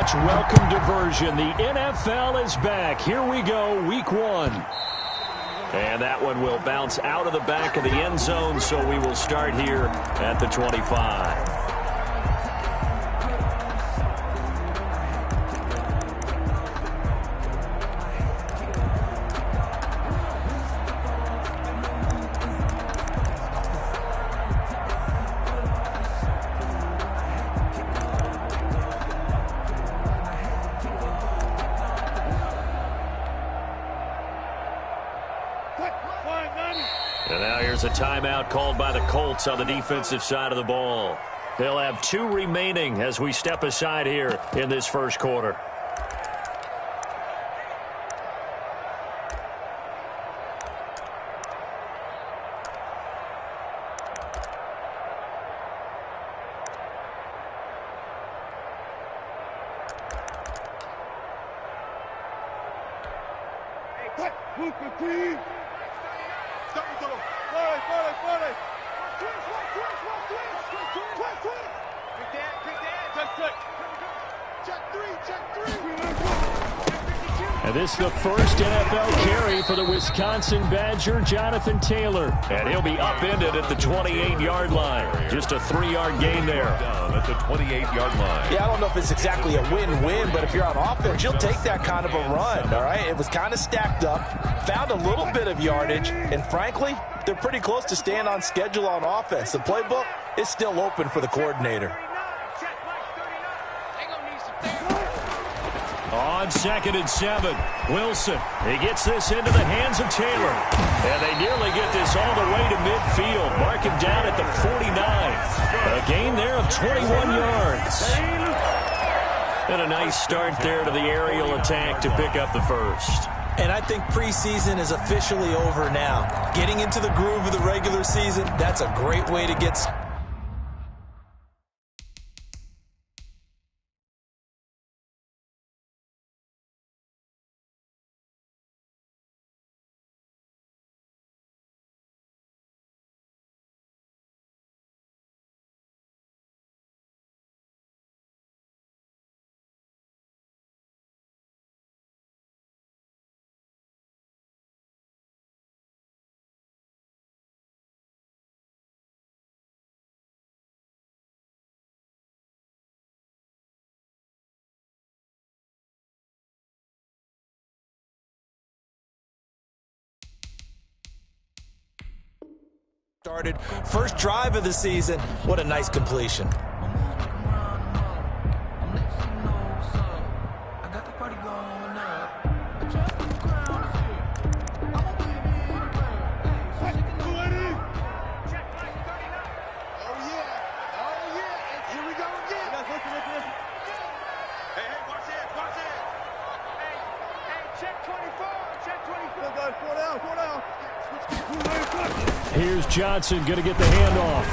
much welcome diversion. The NFL is back. Here we go, week 1. And that one will bounce out of the back of the end zone, so we will start here at the 25. And now here's a timeout called by the Colts on the defensive side of the ball. They'll have 2 remaining as we step aside here in this first quarter. And this is the first NFL carry for the Wisconsin Badger, Jonathan Taylor. And he'll be upended at the 28-yard line. Just a 3-yard gain there. Down at the 28-yard line. Yeah, I don't know if it's exactly a win-win, but if you're on offense, you'll take that kind of a run, all right? It was kind of stacked up, found a little bit of yardage, and frankly, they're pretty close to staying on schedule on offense. The playbook is still open for the coordinator. On 2nd and 7, Wilson. He gets this into the hands of Taylor. And they nearly get this all the way to midfield. Mark him down at the 49. A gain there of 21 yards. And a nice start there to the aerial attack to pick up the first. And I think preseason is officially over now. Getting into the groove of the regular season, that's a great way to get started. First drive of the season. What a nice completion. Here's Johnson going to get the handoff.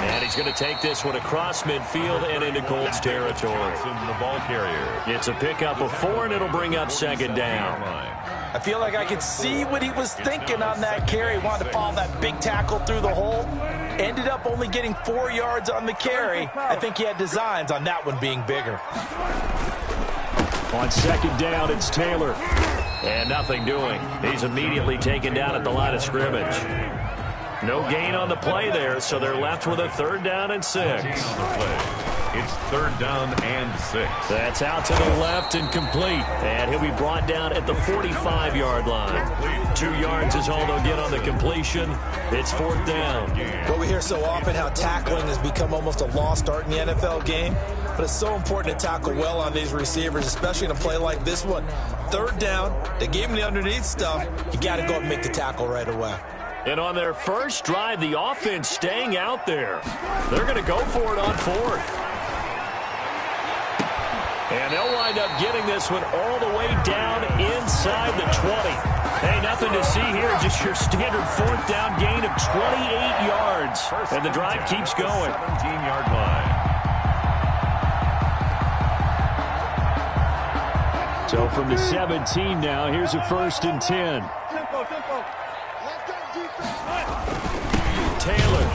And he's going to take this one across midfield and into Colts territory. The ball carrier. It's a pickup of 4, and it'll bring up 2nd down. I feel like I could see what he was thinking on that carry. Wanted to follow that big tackle through the hole. Ended up only getting 4 yards on the carry. I think he had designs on that one being bigger. On 2nd down, it's Taylor. And nothing doing. He's immediately taken down at the line of scrimmage. No gain on the play there, so they're left with a 3rd down and 6. It's 3rd down and 6. That's out to the left and complete. And he'll be brought down at the 45-yard line. 2 yards is all they'll get on the completion. It's 4th down. Well, we hear so often how tackling has become almost a lost art in the NFL game. But it's so important to tackle well on these receivers, especially in a play like this one. 3rd down, they gave him the underneath stuff. You got to go and make the tackle right away. And on their first drive, the offense staying out there. They're going to go for it on 4th. And they'll wind up getting this one all the way down inside the 20. Hey, nothing to see here, just your standard 4th down gain of 28 yards. And the drive keeps going. 17-yard line. So from the 17 now, here's a 1st and 10. Taylor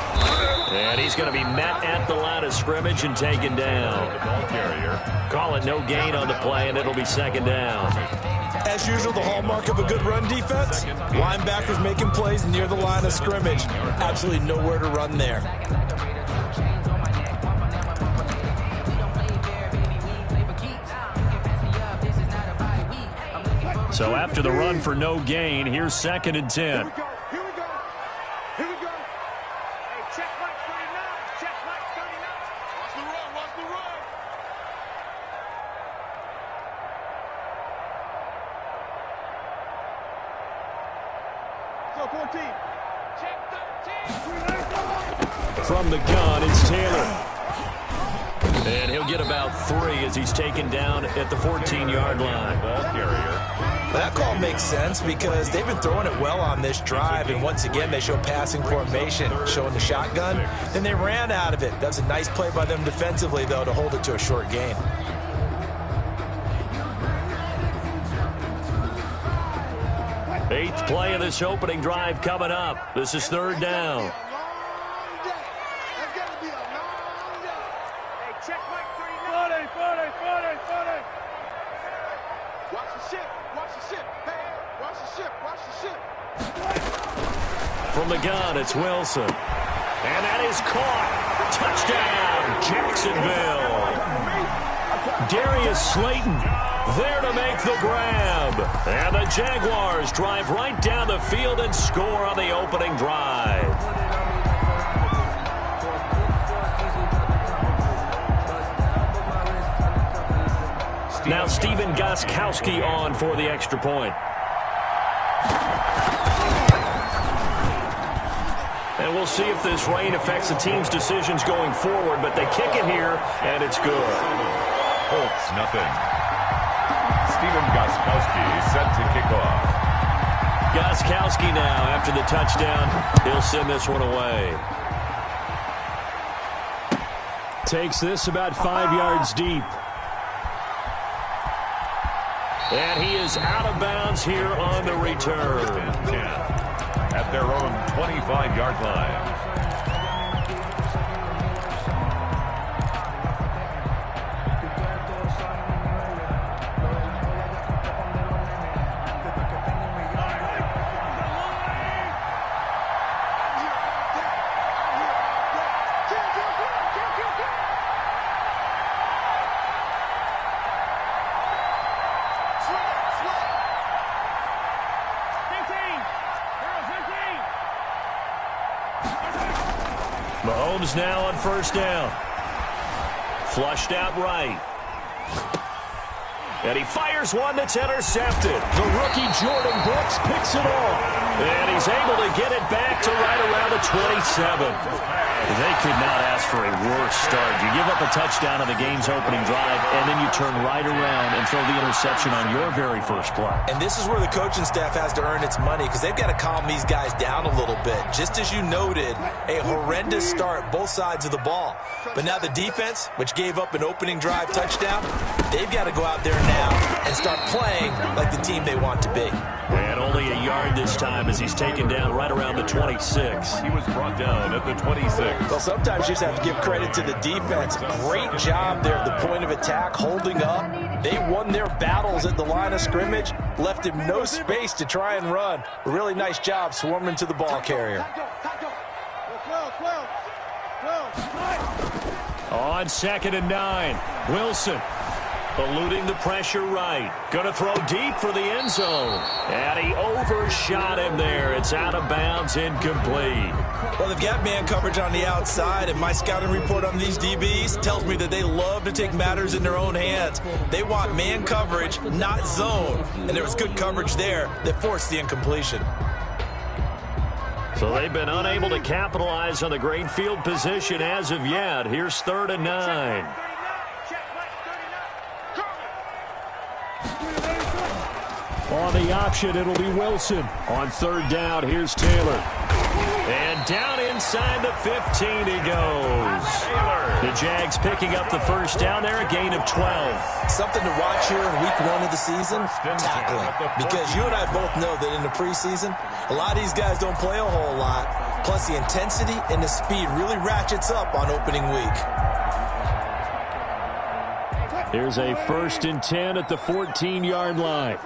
And he's going to be met at the line of scrimmage and taken down. The ball carrier. Call it no gain on the play, and it'll be second down. As usual, the hallmark of a good run defense, linebackers making plays near the line of scrimmage. Absolutely nowhere to run there. So after the run for no gain, here's 2nd and 10. Here we go. Here we go. Hey, check Mike 39. Check Mike 39. Watch the run. Watch the run. So 14. Check 13. From the gun, it's Taylor. And he'll get about 3 as he's taken down at the 14-yard line. Ball carrier. That call makes sense because they've been throwing it well on this drive, and once again they show passing formation, showing the shotgun, and they ran out of it. That was a nice play by them defensively, though, to hold it to a short gain. Eighth play of this opening drive coming up. This is 3rd down. From the gun, it's Wilson. And that is caught. Touchdown, Jacksonville. Darius Slayton there to make the grab. And the Jaguars drive right down the field and score on the opening drive. Now Stephen Gostkowski on for the extra point. And we'll see if this rain affects the team's decisions going forward, but they kick it here, and it's good. Colts, nothing. Stephen Gostkowski set to kick off. Gostkowski now, after the touchdown, he'll send this one away. Takes this about 5 yards deep. And he is out of bounds here on the return. 10 at their own 25-yard line. Mahomes now on 1st down. Flushed out right. And he fires one that's intercepted. The rookie Jordan Brooks picks it off. And he's able to get it back to right around the 27. They could not ask for a worse start. You give up a touchdown on the game's opening drive, and then you turn right around and throw the interception on your very first play. And this is where the coaching staff has to earn its money because they've got to calm these guys down a little bit. Just as you noted, a horrendous start, both sides of the ball. But now the defense, which gave up an opening drive touchdown, they've got to go out there now and start playing like the team they want to be. And only a yard this time as he's taken down right around the 26. He was brought down at the 26. Well, sometimes you just have to give credit to the defense. Great job there at the point of attack, holding up. They won their battles at the line of scrimmage, left him no space to try and run. A really nice job swarming to the ball carrier. On 2nd and 9, Wilson eluding the pressure right. Going to throw deep for the end zone. And he overshot him there. It's out of bounds, incomplete. Well, they've got man coverage on the outside, and my scouting report on these DBs tells me that they love to take matters in their own hands. They want man coverage, not zone. And there was good coverage there that forced the incompletion. So they've been unable to capitalize on the great field position as of yet. Here's 3rd and 9. On the option, it'll be Wilson. On 3rd down, here's Taylor. And down inside the 15 he goes. The Jags picking up the 1st down there, a gain of 12. Something to watch here in week 1 of the season, tackling. Because you and I both know that in the preseason, a lot of these guys don't play a whole lot. Plus, the intensity and the speed really ratchets up on opening week. Here's a 1st and 10 at the 14-yard line.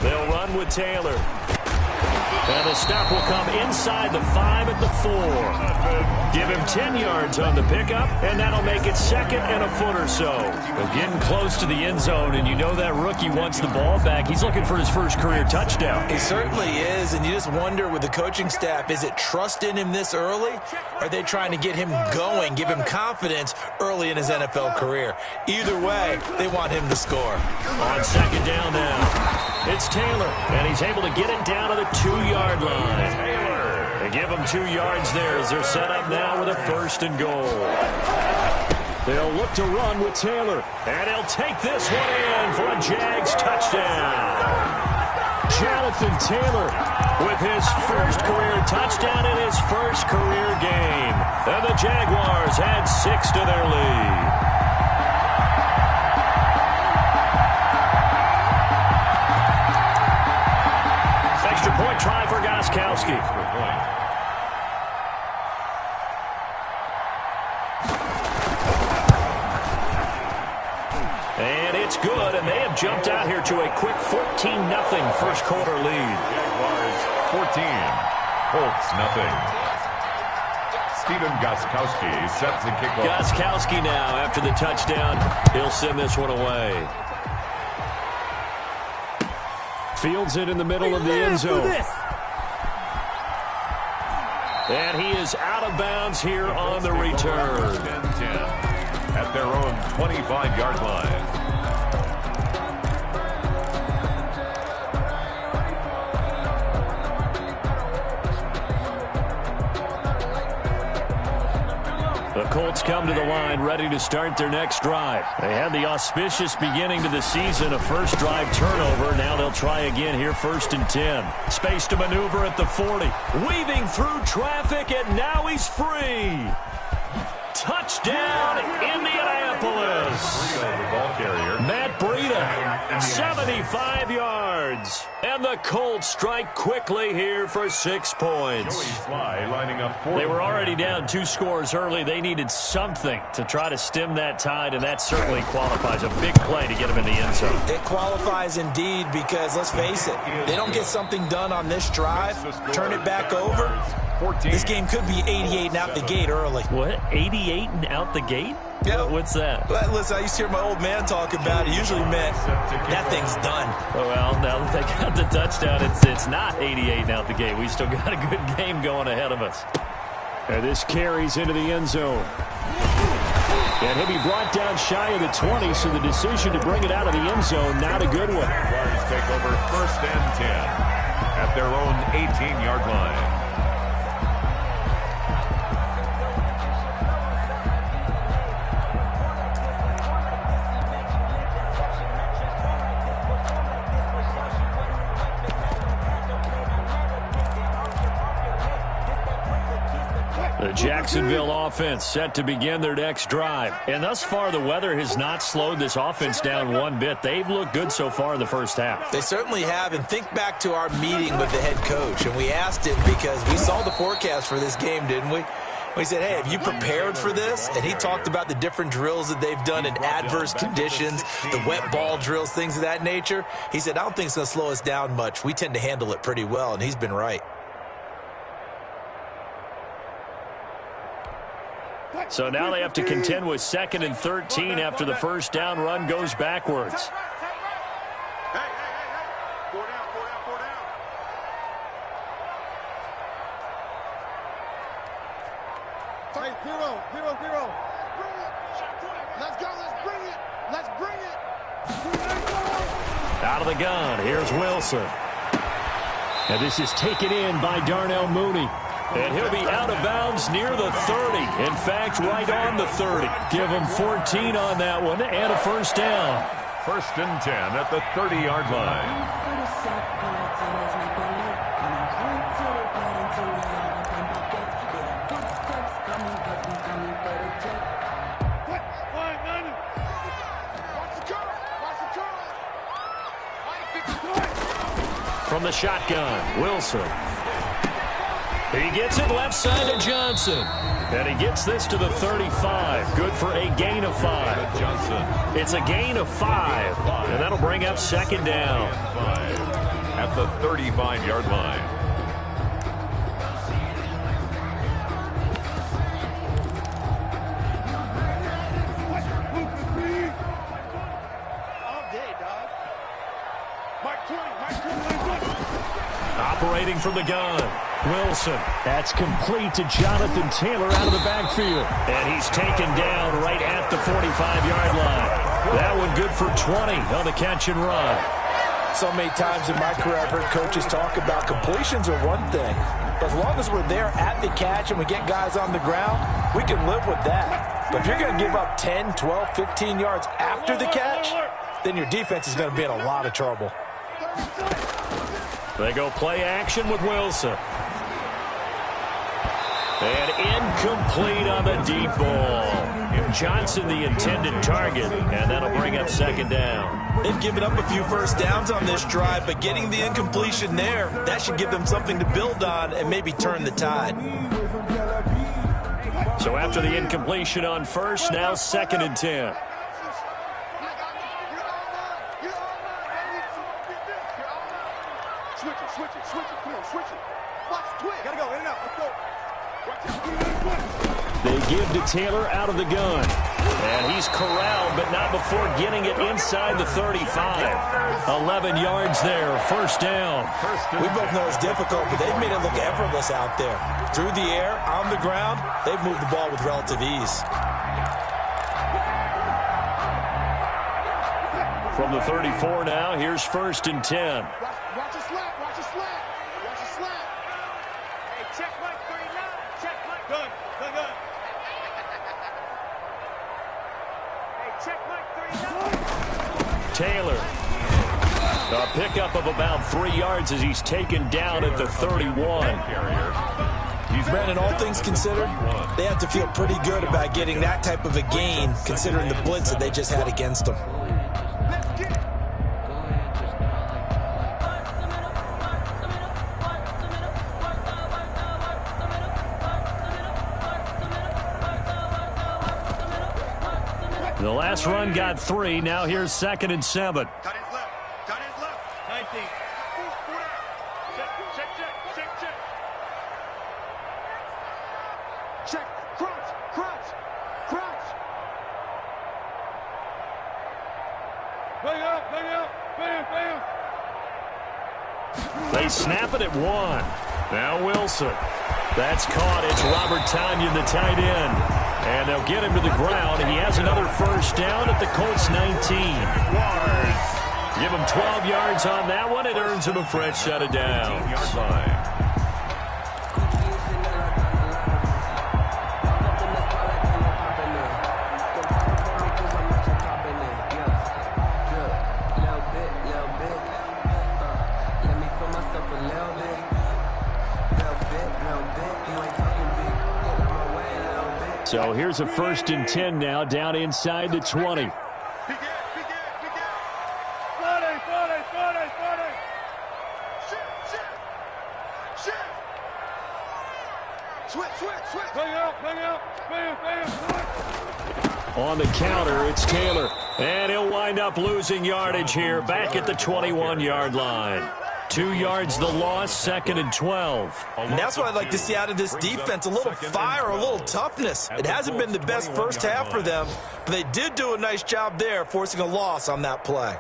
They'll run with Taylor. And the stop will come inside the 5 at the 4. Give him 10 yards on the pickup, and that'll make it 2nd and a foot or so. They're getting close to the end zone, and you know that rookie wants the ball back. He's looking for his first career touchdown. He certainly is, and you just wonder with the coaching staff, is it trust in him this early? Or are they trying to get him going, give him confidence early in his NFL career? Either way, they want him to score. On 2nd down now. It's Taylor, and he's able to get it down to the 2-yard line. They give him 2 yards there as they're set up now with a 1st and goal. They'll look to run with Taylor, and he'll take this one in for a Jags touchdown. Jonathan Taylor with his first career touchdown in his first career game. And the Jaguars add 6 to their lead. Point try for Gostkowski. And it's good, and they have jumped out here to a quick 14-0 first quarter lead. Jaguars 14, Colts nothing. Stephen Gostkowski sets the kickoff. Gostkowski now after the touchdown. He'll send this one away. Fields it in the middle of the end zone. And he is out of bounds here on the return. 10 at their own 25-yard line. The Colts come to the line ready to start their next drive. They had the auspicious beginning to the season, a first drive turnover. Now they'll try again here, 1st and 10. Space to maneuver at the 40. Weaving through traffic, and now he's free. Touchdown, Indianapolis. The ball carrier. Matt Breida, 75 yards. And the Colts strike quickly here for 6 points. Fly lining up They were already down 2 scores early. They needed something to try to stem that tide, and that certainly qualifies. A big play to get them in the end zone. It qualifies indeed because, let's face it, they don't get something done on this drive, turn it back over. 14. This game could be 88 and out the gate early. What? 88 and out the gate? Yeah. What's that? But listen, I used to hear my old man talk about it. Usually meant that thing's done. Oh, well, now that they got the touchdown, it's not 88 and out the gate. We still got a good game going ahead of us. And this carries into the end zone. And he'll be brought down shy of the 20, so the decision to bring it out of the end zone, not a good one. Jaguars take over 1st and 10 at their own 18-yard line. The Jacksonville offense set to begin their next drive. And thus far, the weather has not slowed this offense down one bit. They've looked good so far in the first half. They certainly have. And think back to our meeting with the head coach. And we asked him because we saw the forecast for this game, didn't we? We said, hey, have you prepared for this? And he talked about the different drills that they've done in adverse conditions, the wet ball drills, things of that nature. He said, I don't think it's going to slow us down much. We tend to handle it pretty well, and he's been right. So now they have to contend with 2nd and 13 after the first down run goes backwards. Hey. 4 down. Hey, 0. Let's go. Let's bring it. Out of the gun, here's Wilson. And this is taken in by Darnell Mooney. And he'll be out of bounds near the 30. In fact, right on the 30. Give him 14 on that one and a first down. 1st and 10 at the 30-yard line. from the shotgun. Wilson. He gets it left side to Johnson. And he gets this to the 35. Good for a gain of 5. Johnson. It's a gain of 5. And that'll bring up second down. At the 35-yard line. Operating from the gun. Wilson. That's complete to Jonathan Taylor out of the backfield. And he's taken down right at the 45-yard line. That one good for 20 on the catch and run. So many times in my career, I've heard coaches talk about completions are one thing. But as long as we're there at the catch and we get guys on the ground, we can live with that. But if you're going to give up 10, 12, 15 yards after the catch, then your defense is going to be in a lot of trouble. They go play action with Wilson. And incomplete on the deep ball. Johnson the intended target, and that'll bring up second down. They've given up a few first downs on this drive, but getting the incompletion there, that should give them something to build on and maybe turn the tide. So after the incompletion on first, now 2nd and 10. They give to Taylor out of the gun. And he's corralled, but not before getting it inside the 35. 11 yards there, first down. We both know it's difficult, but they've made it look effortless out there. Through the air, on the ground, they've moved the ball with relative ease. From the 34 now, here's 1st and 10. Watch a slap, watch a slap, watch a slap. Hey, check Mike 39, check Mike. Good. Hey, check Mike 39. Taylor. A pickup of about 3 yards as he's taken down at the 31. Brandon, all things considered, they have to feel pretty good about getting that type of a gain, considering the blitz that they just had against them. The last run got 3. Now here's 2nd and 7. Cut his left. 19. Check. Crouch. Bang out. Bam. They snap it at 1. Now Wilson. That's caught. It's Robert Tonyan, the tight end. And they'll get him to the ground. He has another first down at the Colts 19. Give him 12 yards on that one. It earns him a fresh set of downs. 18-yard line. So here's a 1st and 10 now, down inside the 20. Big air. 40. Shit. Switch. Bang out. Bam. On the counter, it's Taylor. And he'll wind up losing yardage here, back at the 21-yard line. 2 yards the loss, 2nd and 12. And that's what I'd like to see out of this defense, a little fire, a little toughness. It hasn't been the best first half for them, but they did do a nice job there, forcing a loss on that play.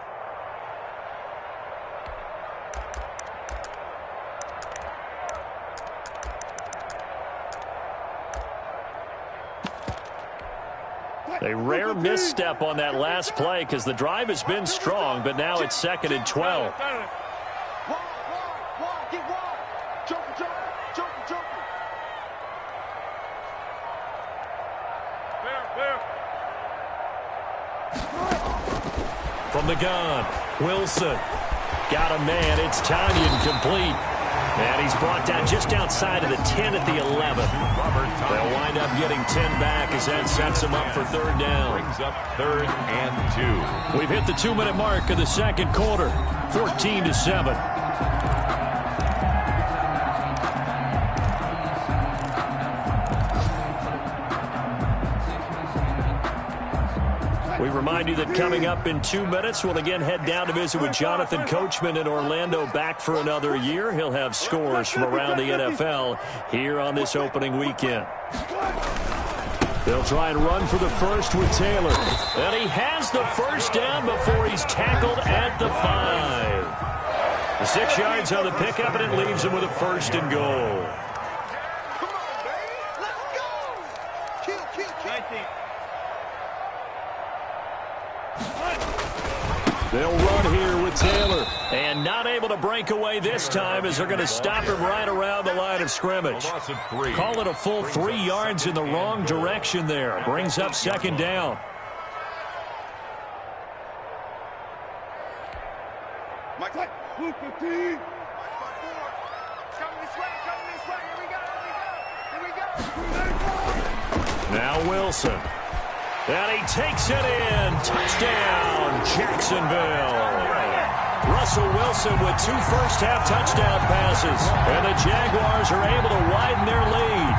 A rare misstep on that last play because the drive has been strong, but now it's 2nd and 12. Get wide. Joker. Fair. From the gun, Wilson. Got a man. It's Tonyan complete. And he's brought down just outside of the 10 at the 11. They'll wind up getting 10 back as that sets them up for 3rd down. Brings up 3rd and 2. We've hit the 2-minute mark of the 2nd quarter. 14-7. We remind you that coming up in 2 minutes, we'll again head down to visit with Jonathan Coachman in Orlando, back for another year. He'll have scores from around the NFL here on this opening weekend. They'll try and run for the first with Taylor. And he has the first down before he's tackled at the 5. The 6 yards on the pickup, and it leaves him with a first and goal. Come on, baby. Let's go. Kill. They'll run here with Taylor. And not able to break away this time as they're going to stop him right around the line of scrimmage. Call it a full 3 yards in the wrong direction there. Brings up second down. Mike. Coming this way. Here we go. Now Wilson. And he takes it in. Touchdown, Jacksonville. Russell Wilson with 2 first-half touchdown passes. And the Jaguars are able to widen their lead.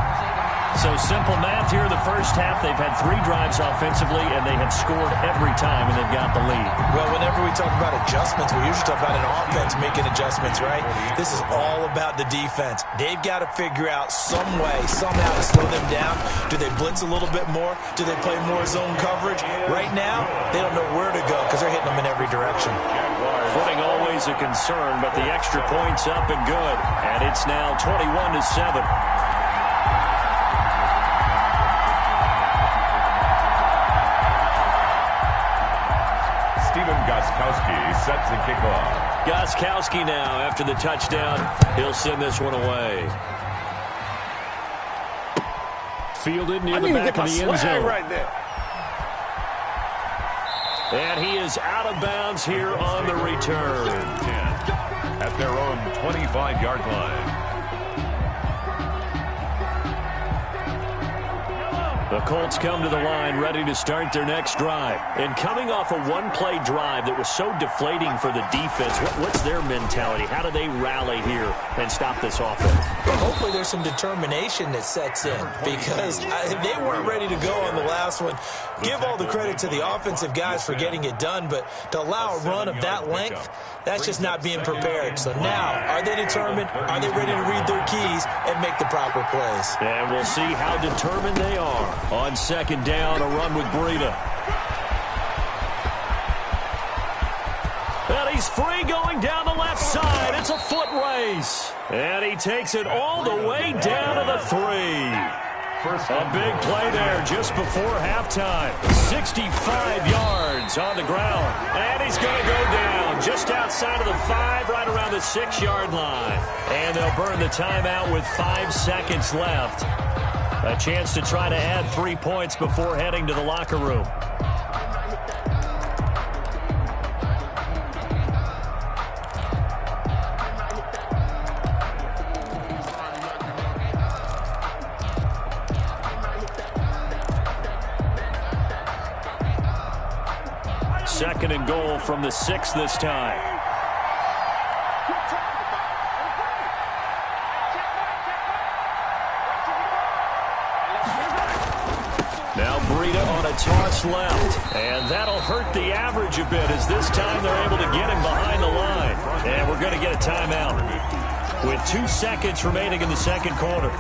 So simple math here in the first half. They've had 3 drives offensively, and they have scored every time, and they've got the lead. Well, whenever we talk about adjustments, we usually talk about an offense making adjustments, right? This is all about the defense. They've got to figure out some way, somehow to slow them down. Do they blitz a little bit more? Do they play more zone coverage? Right now, they don't know where to go because they're hitting them in every direction. Footing always a concern, but the extra point's up and good. And it's now 21-7. Gostkowski set to kick off. Gostkowski now, after the touchdown, he'll send this one away. Fielded near the back of the end zone. Right there. And he is out of bounds here on the return. At their own 25-yard line. The Colts come to the line ready to start their next drive. And coming off a one-play drive that was so deflating for the defense, what's their mentality? How do they rally here and stop this offense? Well, hopefully there's some determination that sets in because they weren't ready to go on the last one. Give all the credit to the offensive guys for getting it done, but to allow a run of that length, that's just not being prepared. So now, are they determined? Are they ready to read their keys and make the proper plays? And we'll see how determined they are. On second down, a run with Breida. And he's free going down the left side. It's a foot race. And he takes it all the way down to the 3. A big play there just before halftime. 65 yards on the ground. And he's going to go down just outside of the 5, right around the 6-yard line. And they'll burn the timeout with 5 seconds left. A chance to try to add 3 points before heading to the locker room. Second and goal from the 6 this time. Now Breida on a toss left, and that'll hurt the average a bit as this time they're able to get him behind the line. And we're going to get a timeout with 2 seconds remaining in the second quarter.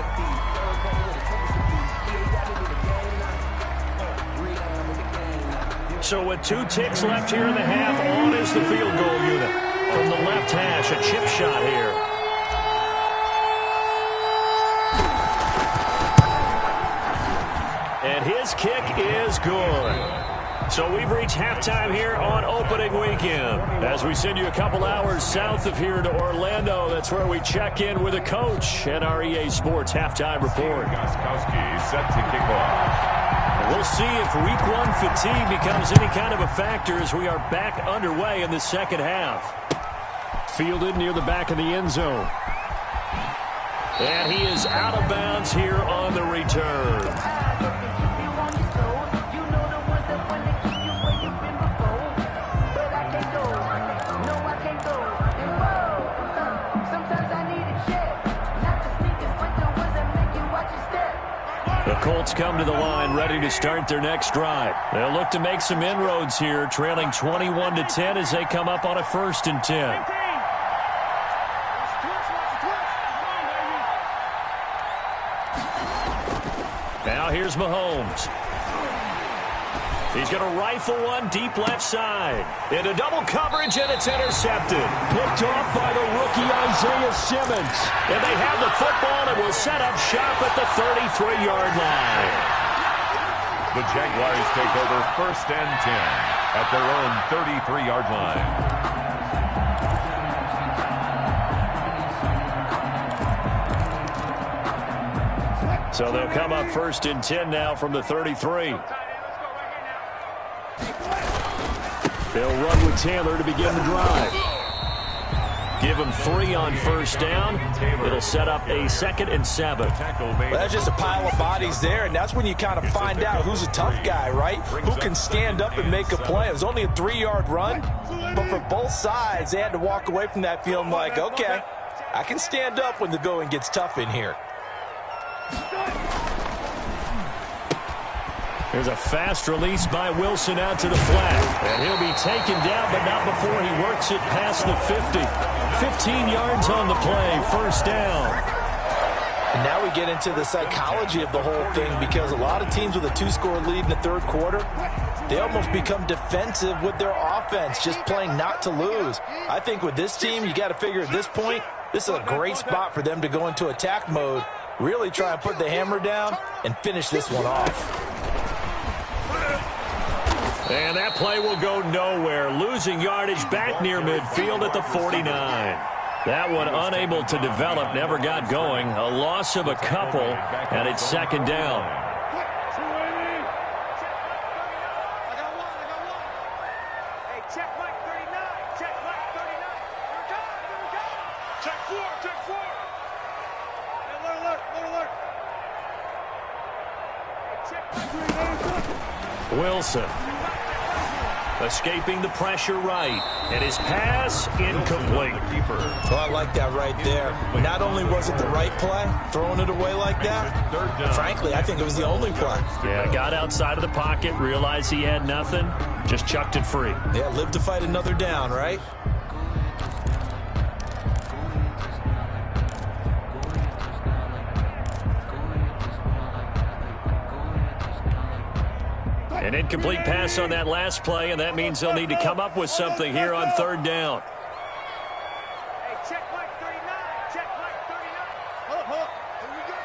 So with 2 ticks left here in the half, on is the field goal unit. From the left hash, a chip shot here. And his kick is good. So we've reached halftime here on opening weekend. As we send you a couple hours south of here to Orlando, that's where we check in with a coach at our EA Sports Halftime Report. Gostkowski set to kick off. We'll see if week 1 fatigue becomes any kind of a factor as we are back underway in the second half. Fielded near the back of the end zone. And he is out of bounds here on the return. The Colts come to the line, ready to start their next drive. They'll look to make some inroads here, trailing 21-10 as they come up on a 1st and 10. Now here's Mahomes. He's going to rifle one deep left side. Into double coverage, and it's intercepted. Picked off by the rookie Isaiah Simmons. And they have the football and will set up shop at the 33-yard line. The Jaguars take over 1st and 10 at their own 33-yard line. So they'll come up 1st and 10 now from the 33. They'll run with Taylor to begin the drive. Give him 3 on 1st down. It'll set up a 2nd and 7. Well, that's just a pile of bodies there, and that's when you kind of find out who's a tough guy, right? Who can stand up and make a play. It was only a 3-yard run, but for both sides, they had to walk away from that feeling like, okay, I can stand up when the going gets tough in here. There's a fast release by Wilson out to the flat. And he'll be taken down, but not before he works it past the 50. 15 yards on the play, 1st down. And now we get into the psychology of the whole thing, because a lot of teams with a 2-score lead in the 3rd quarter, they almost become defensive with their offense, just playing not to lose. I think with this team, you got to figure at this point, this is a great spot for them to go into attack mode, really try and put the hammer down and finish this one off. And that play will go nowhere. Losing yardage back near midfield at the 49. That one unable to develop, never got going. A loss of a couple, and it's 2nd down. Wilson. Escaping the pressure right. And his pass incomplete. Oh, I like that right there. Not only was it the right play, throwing it away like that, frankly, I think it was the only play. Yeah, got outside of the pocket, realized he had nothing, just chucked it free. Yeah, live to fight another down, right? An incomplete pass on that last play, and that means they'll need to come up with something here on 3rd down. Hey, check Mike 39. Check Mike 39. Hold up. Here we go.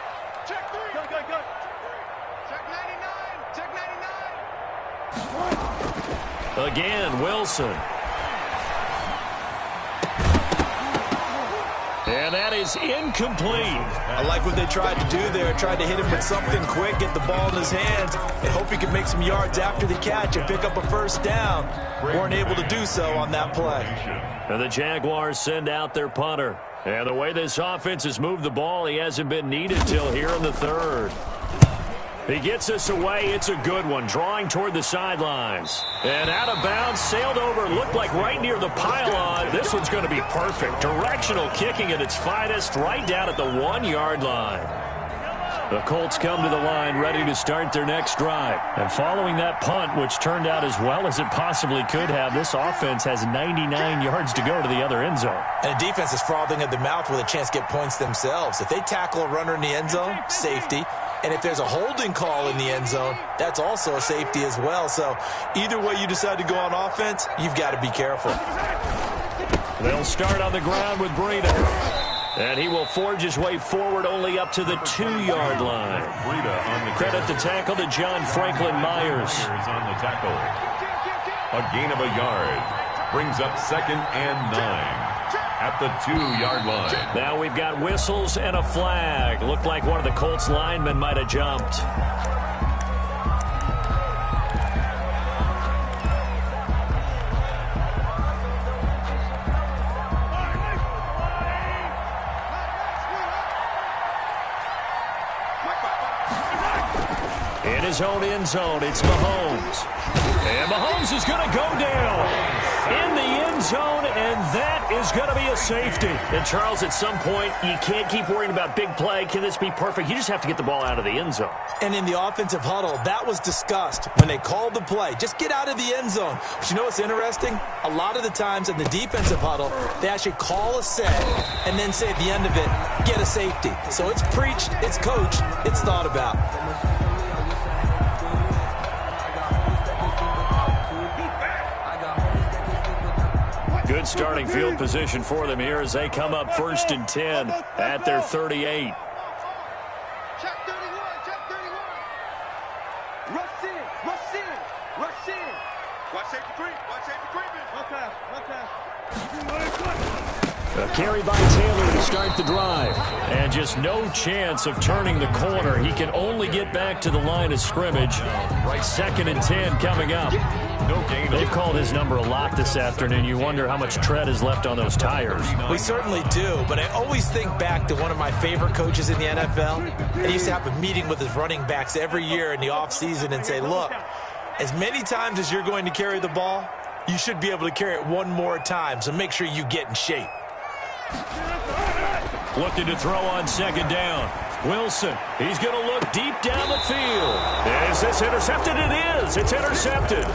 Check 3. Go. Check 99. Check 99. Again, Wilson. And that is incomplete. I like what they tried to do there. Tried to hit him with something quick, get the ball in his hands, and hope he can make some yards after the catch and pick up a 1st down. Weren't able to do so on that play. And the Jaguars send out their punter. And the way this offense has moved the ball, he hasn't been needed till here in the 3rd. He gets us away. It's a good one, drawing toward the sidelines. And out of bounds, sailed over, looked like right near the pylon. This one's going to be perfect. Directional kicking at its finest, right down at the 1-yard line. The Colts come to the line, ready to start their next drive. And following that punt, which turned out as well as it possibly could have, this offense has 99 yards to go to the other end zone. And the defense is frothing at the mouth with a chance to get points themselves. If they tackle a runner in the end zone, safety. And if there's a holding call in the end zone, that's also a safety as well. So either way you decide to go on offense, you've got to be careful. They'll start on the ground with Breida. And he will forge his way forward only up to the 2-yard line. Credit the tackle to John Franklin Myers. On the tackle. A gain of a yard. Brings up 2nd and 9. At the 2-yard line. Now we've got whistles and a flag. Looked like one of the Colts linemen might have jumped. In his own end zone, it's Mahomes. And Mahomes is going to go down in the end zone, and that is going to be a safety. And, Charles, at some point, you can't keep worrying about big play. Can this be perfect? You just have to get the ball out of the end zone. And in the offensive huddle, that was discussed when they called the play. Just get out of the end zone. But you know what's interesting? A lot of the times in the defensive huddle, they actually call a set and then say at the end of it, get a safety. So it's preached, it's coached, it's thought about. Good starting field position for them here as they come up 1st and 10 at their 38. Check 31, check 31. Rush in, rush in, rush in. Watch safety creep, watch safety creeping. One pass, one pass. A carry by Taylor to start the drive. And just no chance of turning the corner. He can only get back to the line of scrimmage. 2nd and 10 coming up. They've called his number a lot this afternoon. You wonder how much tread is left on those tires. We certainly do, but I always think back to one of my favorite coaches in the NFL. And he used to have a meeting with his running backs every year in the offseason and say, look, as many times as you're going to carry the ball, you should be able to carry it one more time, so make sure you get in shape. Looking to throw on 2nd down. Wilson, he's going to look deep down the field. Is this intercepted? It is. It's intercepted.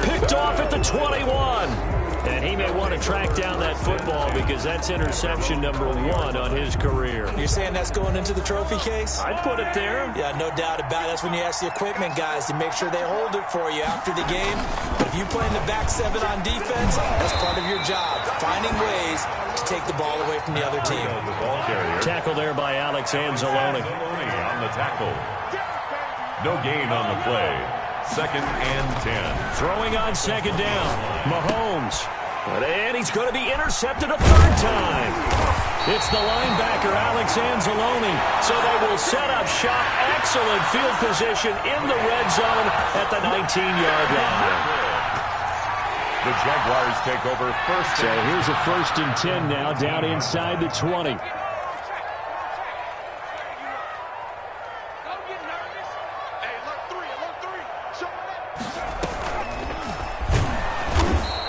Picked off at the 21. And he may want to track down that football because that's interception number 1 on his career. You're saying that's going into the trophy case? I'd put it there. Yeah, no doubt about it. That's when you ask the equipment guys to make sure they hold it for you after the game. But if you play in the back 7 on defense, that's part of your job, finding ways to take the ball away from the other team. Tackle there by Alex Anzalone. On the tackle. No gain on the play. 2nd and 10. Throwing on 2nd down. Mahomes. And he's going to be intercepted a 3rd time. It's the linebacker, Alex Anzalone. So they will set up shop. Excellent field position in the red zone at the 19-yard line. The Jaguars take over 1st. So here's a 1st and 10 now, down inside the 20.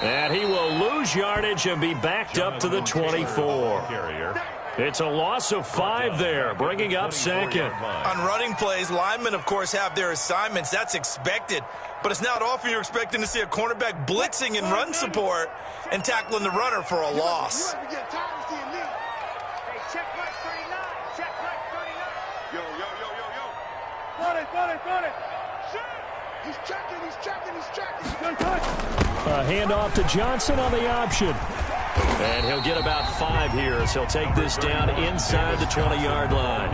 And he will lose yardage and be backed up to the 24. It's a loss of 5 there, bringing up 2nd. On running plays, linemen, of course, have their assignments. That's expected. But it's not often you're expecting to see a cornerback blitzing in run support and tackling the runner for a loss. Hey, check right 39, check right 39. Yo. Got it. Shoot. He's checking. A handoff to Johnson on the option. And he'll get about 5 here as he'll take this down inside the 20-yard line.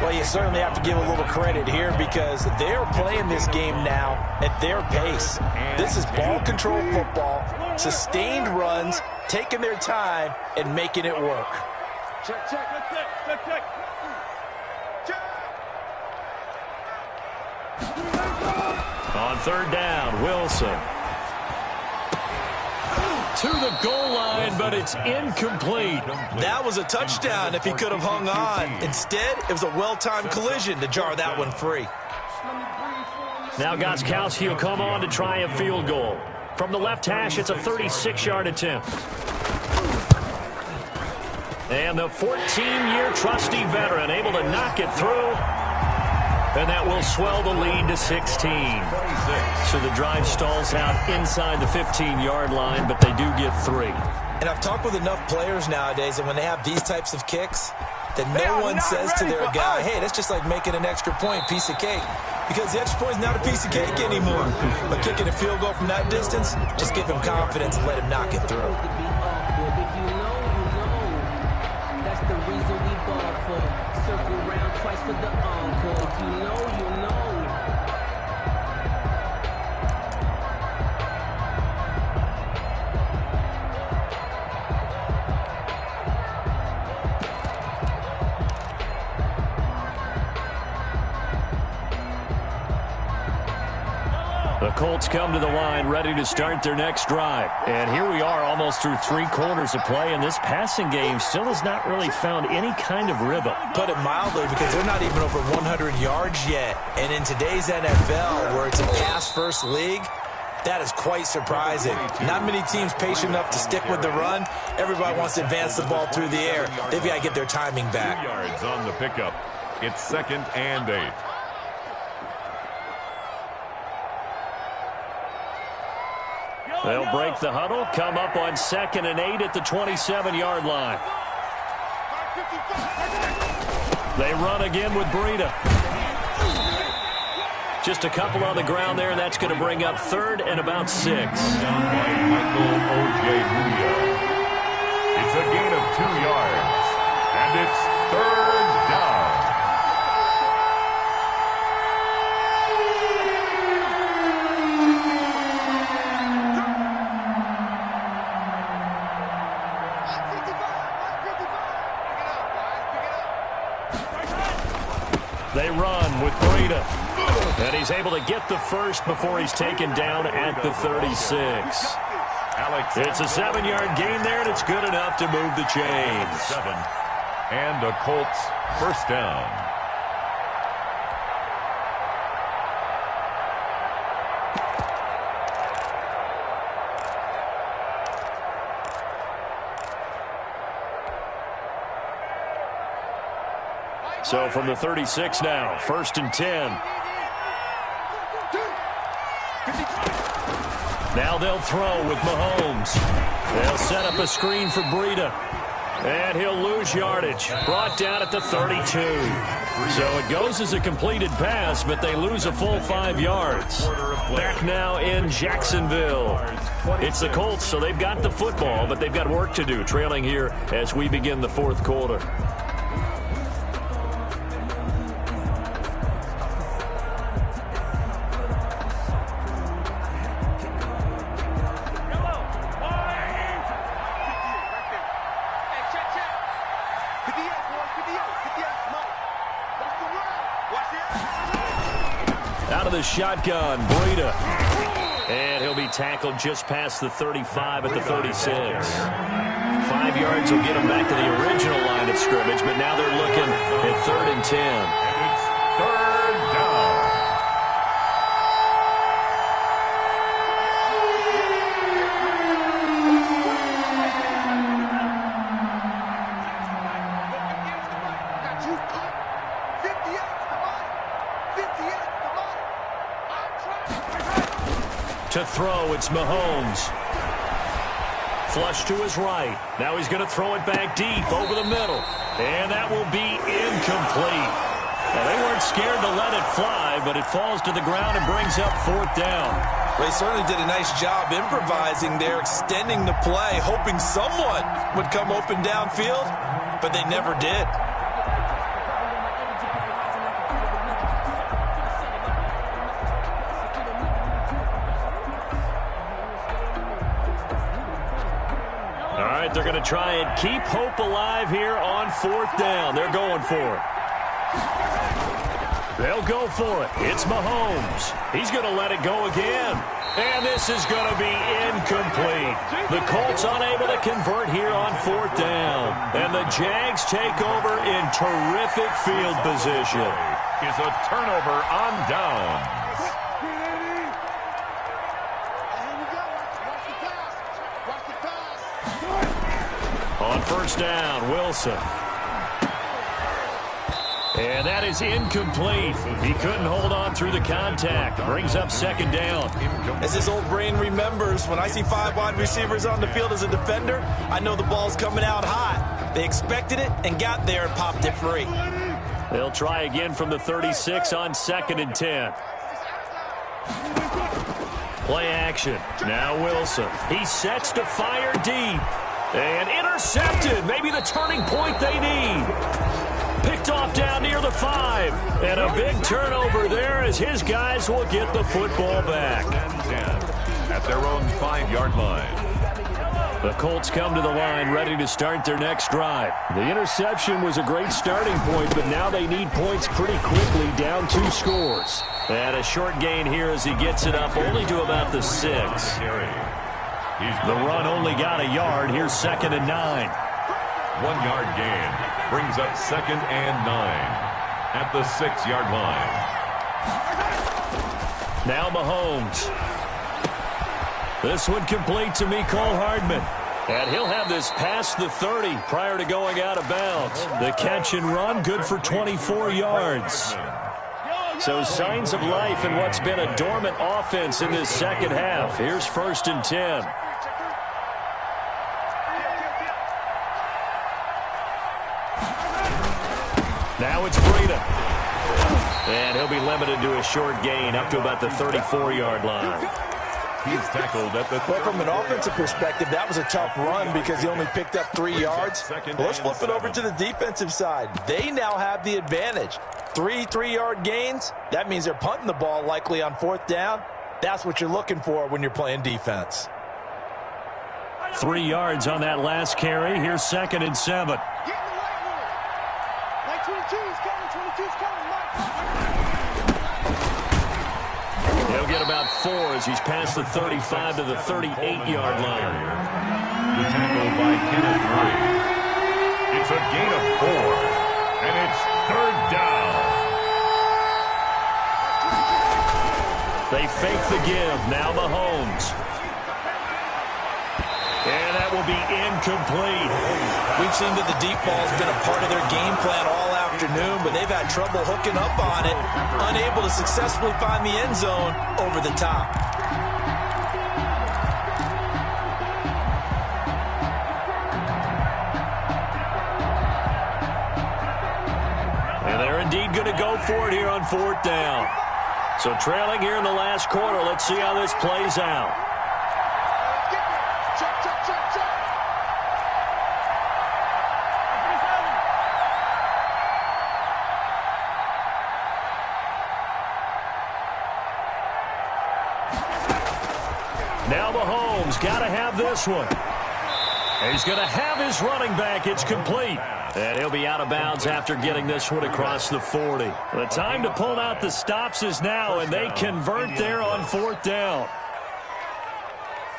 Well, you certainly have to give a little credit here because they're playing this game now at their pace. This is ball control football, sustained runs, taking their time, and making it work. Check. On 3rd down, Wilson. To the goal line, but it's incomplete. That was a touchdown if he could have hung on. Instead, it was a well-timed collision to jar that one free. Now Gostkowski will come on to try a field goal. From the left hash, it's a 36-yard attempt. And the 14-year trusty veteran able to knock it through. And that will swell the lead to 16. So the drive stalls out inside the 15-yard line, but they do get 3. And I've talked with enough players nowadays, and when they have these types of kicks, that no one says to their guy, hey, that's just like making an extra point, piece of cake. Because the extra point is not a piece of cake anymore. But kicking a field goal from that distance, just give him confidence and let him knock it through. That's the reason we ball for. Circle round twice for the encore. If you know, you know. The Colts come to the line ready to start their next drive. And here we are almost through 3 quarters of play, and this passing game still has not really found any kind of rhythm. Put it mildly, because they're not even over 100 yards yet. And in today's NFL, where it's a pass-first league, That is quite surprising. Not many teams patient enough to stick with the run. Everybody wants to advance the ball through the air. They've got to get their timing back. 2 yards on the pickup. It's 2nd and 8. They'll break the huddle, come up on 2nd and 8 at the 27-yard line. They run again with Breida. Just a couple on the ground there, and that's going to bring up 3rd and about 6. Michael Ojemudia. It's a gain of 2 yards, and it's 3rd down. They run with Breida. And he's able to get the first before he's taken down at the 36. It's a 7-yard gain there, and it's good enough to move the chains. 7. And the Colts first down. So from the 36 now, 1st and 10. Now they'll throw with Mahomes. They'll set up a screen for Breida. And he'll lose yardage. Brought down at the 32. So it goes as a completed pass, but they lose a full 5 yards. Back now in Jacksonville. It's the Colts, so they've got the football, but they've got work to do, trailing here as we begin the 4th quarter. Out of the shotgun, Breida. And he'll be tackled just past the 35 at the 36. 5 yards will get him back to the original line of scrimmage, but now they're looking at 3rd and 10. And it's 3rd down. To throw, it's Mahomes. Flush to his right. Now he's going to throw it back deep over the middle. And that will be incomplete. Now, they weren't scared to let it fly, but it falls to the ground and brings up 4th down. They certainly did a nice job improvising there, extending the play, hoping someone would come open downfield, but they never did. They're going to try and keep hope alive here on 4th down. They're going for it. They'll go for it. It's Mahomes. He's going to let it go again. And this is going to be incomplete. The Colts unable to convert here on 4th down. And the Jags take over in terrific field position. Is a turnover on down. On 1st down, Wilson. And that is incomplete. He couldn't hold on through the contact. Brings up 2nd down. As his old brain remembers, when I see 5 wide receivers on the field as a defender, I know the ball's coming out hot. They expected it and got there and popped it free. They'll try again from the 36 on 2nd and 10. Play action. Now Wilson. He sets to fire deep. And intercepted. Maybe the turning point they need. Picked off down near the 5. And a big turnover there as his guys will get the football back. 10 at their own 5-yard line. The Colts come to the line ready to start their next drive. The interception was a great starting point, but now they need points pretty quickly, down 2 scores. And a short gain here as he gets it up only to about the 6. The run only got a yard. Here's 2nd and 9. 1-yard gain brings up 2nd and 9 at the 6-yard line. Now Mahomes. This one complete to Mecole Hardman. And he'll have this past the 30 prior to going out of bounds. The catch and run, good for 24 yards. So signs of life in what's been a dormant offense in this second half. Here's 1st and 10. Now it's Breida. And he'll be limited to a short gain up to about the 34-yard line. He's tackled at the... Well, from an offensive perspective, that was a tough run because he only picked up 3 yards. Well, let's flip it over to the defensive side. They now have the advantage. 3 3-yard gains, that means they're punting the ball likely on 4th down. That's what you're looking for when you're playing defense. 3 yards on that last carry. Here's 2nd and 7. Get in the right one. Like 22's coming, 22's coming, Mike. He'll get about 4 as he's past the 35 to the 38-yard line. The tackle by Kenneth Murray. It's a gain of 4, and it's 3rd down. They fake the give. Now Mahomes. And that will be incomplete. We've seen that the deep ball's been a part of their game plan all afternoon, but they've had trouble hooking up on it, unable to successfully find the end zone over the top. And they're indeed going to go for it here on 4th down. So trailing here in the last quarter, let's see how this plays out. Now Mahomes got to have this one. He's going to have his running back. It's complete. And he'll be out of bounds after getting this one across the 40. The time to pull out the stops is now, and they convert there on 4th down.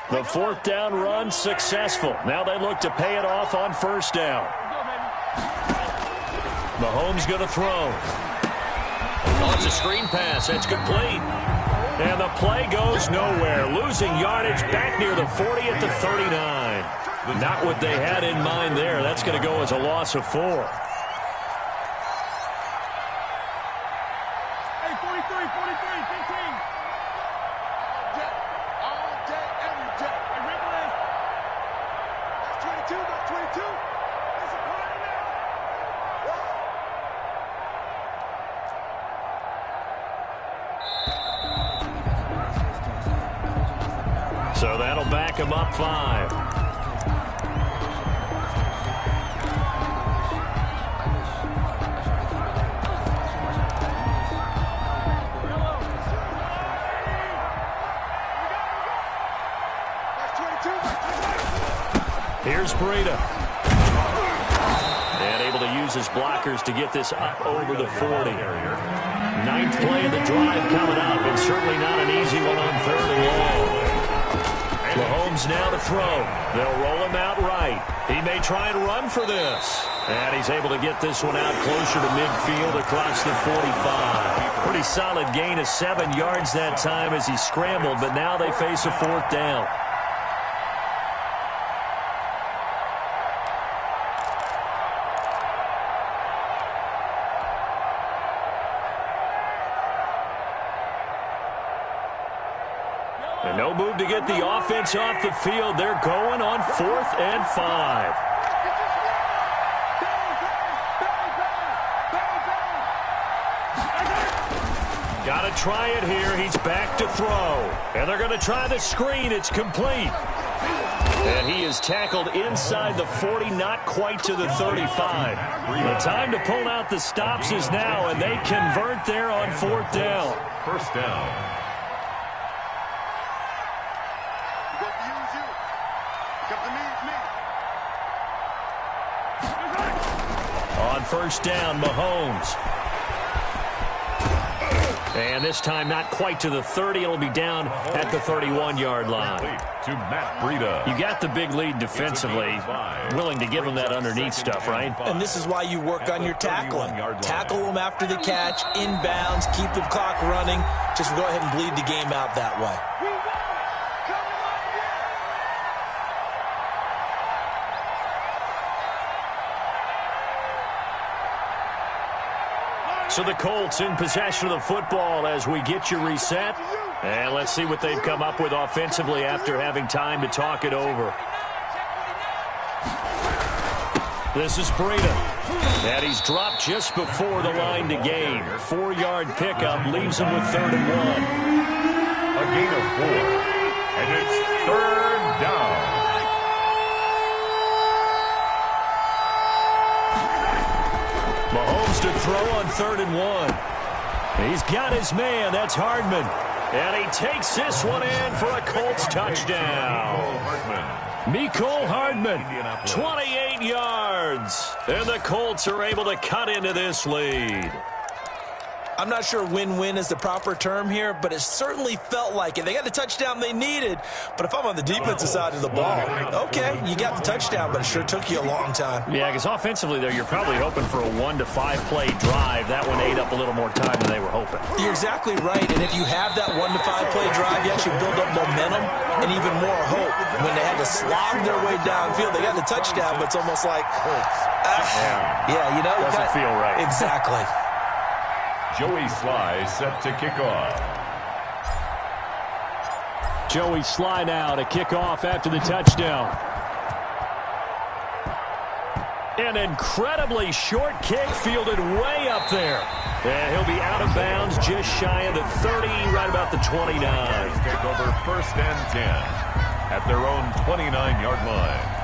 The 4th down run successful. Now they look to pay it off on 1st down. Mahomes going to throw. Oh, it's a screen pass. That's complete. And the play goes nowhere. Losing yardage back near the 40 at the 39. Not what they had in mind there. That's going to go as a loss of 4. Hey, 43, 15. All day, every day. Hey, Rick, that's 22, that's 22. That's a party now. So that'll back him up 5. Here's Breida. And able to use his blockers to get this up over the 40. 9th play of the drive coming up, and certainly not an easy one on 3rd and long. Mahomes now to throw. They'll roll him out right. He may try and run for this. And he's able to get this one out closer to midfield across the 45. Pretty solid gain of 7 yards that time as he scrambled, but now they face a 4th down. And no move to get the offense off the field. They're going on 4th and 5. Got to try it here. He's back to throw. And they're going to try the screen. It's complete. And he is tackled inside the 40, not quite to the 35. The time to pull out the stops is now, and they convert there on 4th down. 1st down. On 1st down, Mahomes. And this time not quite to the 30. It'll be down at the 31-yard line. To Matt Breida. You got the big lead defensively. Willing to give him that underneath stuff, right? And this is why you work on your tackling. Tackle them after the catch, inbounds, keep the clock running. Just go ahead and bleed the game out that way. So the Colts in possession of the football as we get you reset. And let's see what they've come up with offensively after having time to talk it over. This is Breida. And he's dropped just before the line to gain. 4-yard pickup leaves him with 3rd and 1. A gain of 4. And it's 3rd down. Mahomes to throw on 3rd and 1. He's got his man. That's Hardman. And he takes this one in for a Colts touchdown. Mecole Hardman, 28 yards. And the Colts are able to cut into this lead. I'm not sure win-win is the proper term here, but it certainly felt like it. They got the touchdown they needed, but if I'm on the defensive side of the ball, okay, you got the touchdown, but it sure took you a long time. Yeah, because offensively there, you're probably hoping for a 1 to 5 play drive. That one ate up a little more time than they were hoping. You're exactly right, and if you have that 1 to 5 play drive, you actually build up momentum and even more hope. When they had to slog their way downfield, they got the touchdown, but it's almost like, yeah, you know. Doesn't feel right. Exactly. Joey Sly set to kick off. Joey Sly now to kick off after the touchdown. An incredibly short kick fielded way up there. And he'll be out of bounds just shy of the 30, right about the 29. Take over 1st and 10 at their own 29-yard line.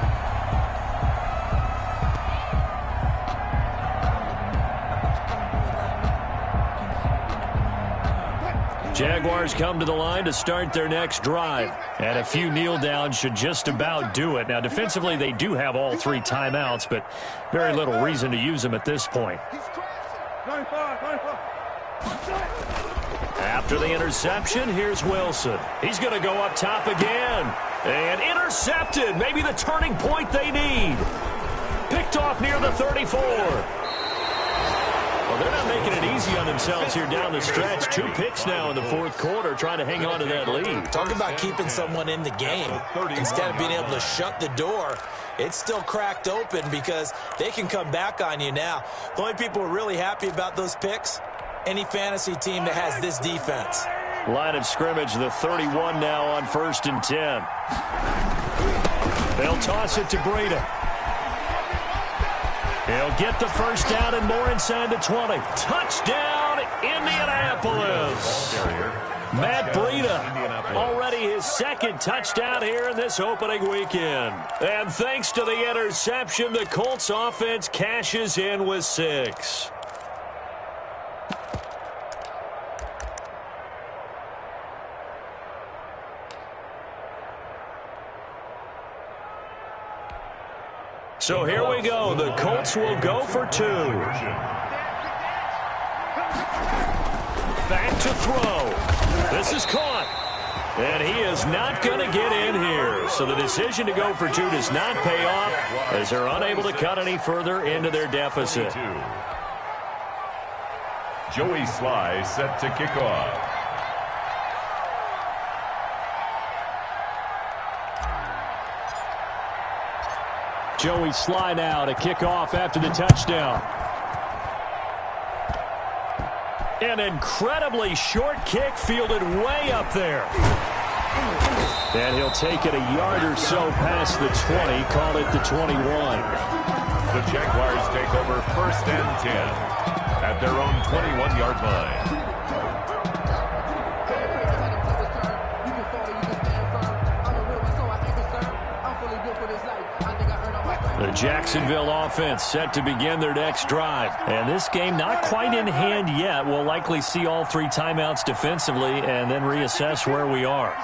Jaguars come to the line to start their next drive. And a few kneel downs should just about do it. Now, defensively, they do have all 3 timeouts, but very little reason to use them at this point. After the interception, here's Wilson. He's going to go up top again. And intercepted. Maybe the turning point they need. Picked off near the 34. Well, they're not making it easy on themselves here down the stretch. 2 picks now in the 4th quarter trying to hang on to that lead. Talk about keeping someone in the game. Instead of being able to shut the door, it's still cracked open because they can come back on you now. The only people who are really happy about those picks, any fantasy team that has this defense. Line of scrimmage, the 31 now on 1st and 10. They'll toss it to Breida. He'll get the first down and more inside the 20. Touchdown, Indianapolis. Matt Breida, already his 2nd touchdown here in this opening weekend. And thanks to the interception, the Colts offense cashes in with 6. So here we go. The Colts will go for 2. Back to throw. This is caught. And he is not going to get in here. So the decision to go for 2 does not pay off as they're unable to cut any further into their deficit. Joey Sly set to kick off. Joey Sly now to kick off after the touchdown. An incredibly short kick fielded way up there. And he'll take it a yard or so past the 20, call it the 21. The Jaguars take over 1st and 10 at their own 21-yard line. The Jacksonville offense set to begin their next drive. And this game not quite in hand yet. We'll likely see all 3 timeouts defensively and then reassess where we are.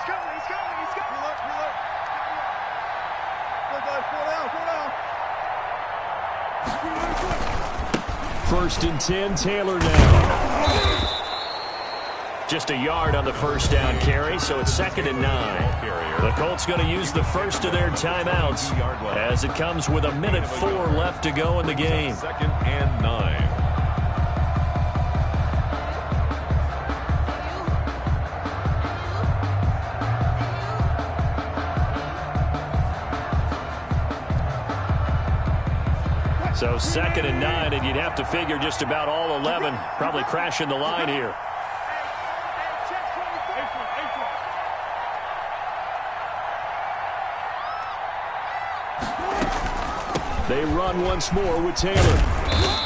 First and 10, Taylor now. Just a yard on the first down carry, so it's 2nd and 9. The Colts going to use the first of their timeouts as it comes with 1:04 left to go in the game. 2nd and 9. So 2nd and 9, and you'd have to figure just about all 11 probably crashing the line here. They run once more with Taylor.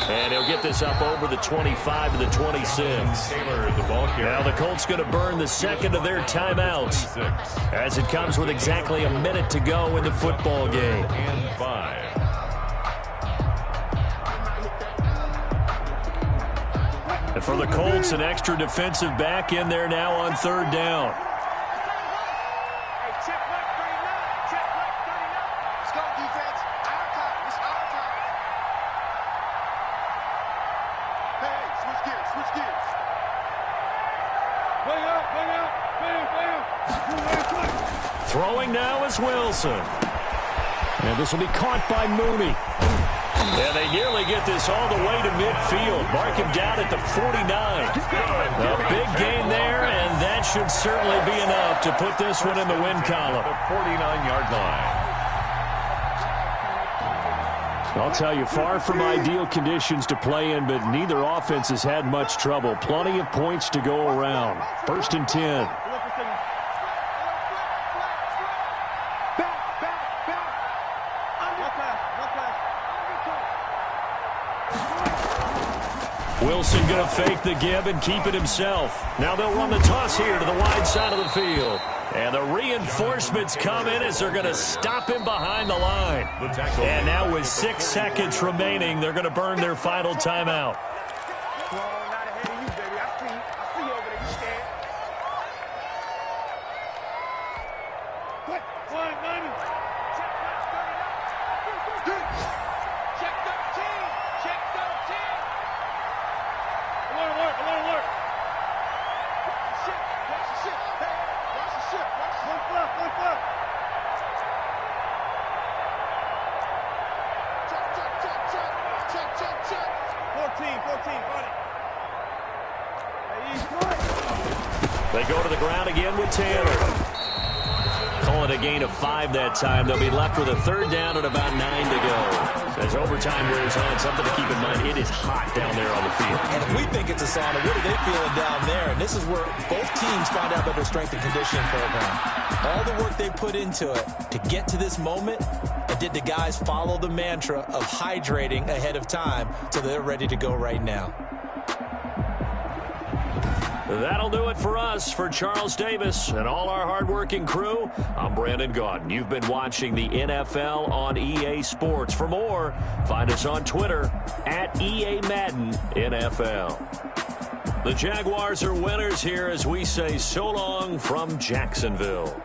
And he'll get this up over the 25 to the 26. Taylor, the ball carrier. Now the Colts going to burn the second of their timeouts as it comes with exactly a minute to go in the football game. And 5. And for the Colts, an extra defensive back in there now on 3rd down. Throwing now is Wilson. And this will be caught by Mooney. And they nearly get this all the way to midfield. Mark him down at the 49. A big gain there, and that should certainly be enough to put this one in the win column. The 49-yard line. I'll tell you, far from ideal conditions to play in, but neither offense has had much trouble. Plenty of points to go around. 1st and 10. Wilson going to fake the give and keep it himself. Now they'll run the toss here to the wide side of the field. And the reinforcements come in as they're going to stop him behind the line. And now with 6 seconds remaining, they're going to burn their final timeout. They go to the ground again with Taylor. Call it a gain of 5 that time. They'll be left with a 3rd down and about 9 to go. As overtime wears on, something to keep in mind, it is hot down there on the field. And if we think it's a sauna, what are they feeling down there? And this is where both teams find out about their strength and conditioning program. All the work they put into it to get to this moment, and did the guys follow the mantra of hydrating ahead of time so they're ready to go right now? That'll do it for us. For Charles Davis and all our hardworking crew, I'm Brandon Gaudin. You've been watching the NFL on EA Sports. For more, find us on Twitter at EA Madden NFL. The Jaguars are winners here as we say so long from Jacksonville.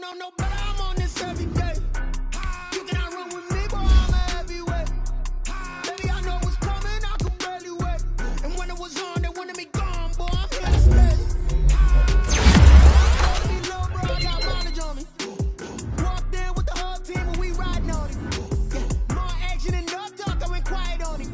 know no better, I'm on this every day. You cannot run with me, boy, I'm a heavyweight. Baby, I know what's coming, I could barely wait. And when it was on, they wanted me gone, boy, I'm here to stay. Told me, little bro, I got mileage on me. Walked in with the whole team and we riding on it. Yeah, more action and no talk, I went quiet on it.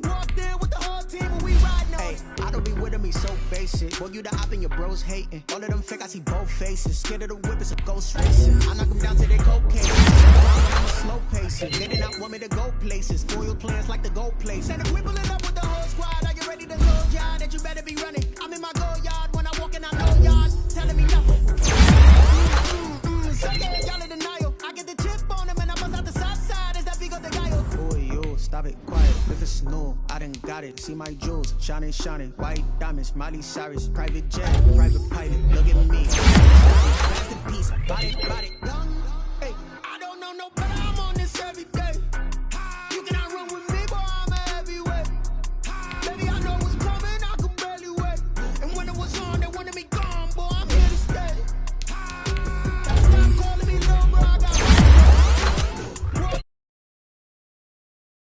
Walked in with the whole team and we riding on it. I don't be with him, he's so basic. Boy, you the op and your bros hating. All of them fake, I see both faces. Scared of the whip, it's a ghost racing. I knock them down to their cocaine. I'm a slow pacer. They did not want me to go places. Foil plans like the go place. And if we pulling up with the whole squad, are you ready to go, yard? That you better be running. I'm in my go yard when I walk in, I know yard. Telling me nothing. So yeah, y'all in denial. I get the chip on them and I bust out the south side. Is that Vigo the guy? Oh, yo, stop it, quiet. If it's new, I done got it. See my jewels, shining, shining. White diamonds, Miley Cyrus. Private jet, private pilot. Look at me. Masterpiece, body, body.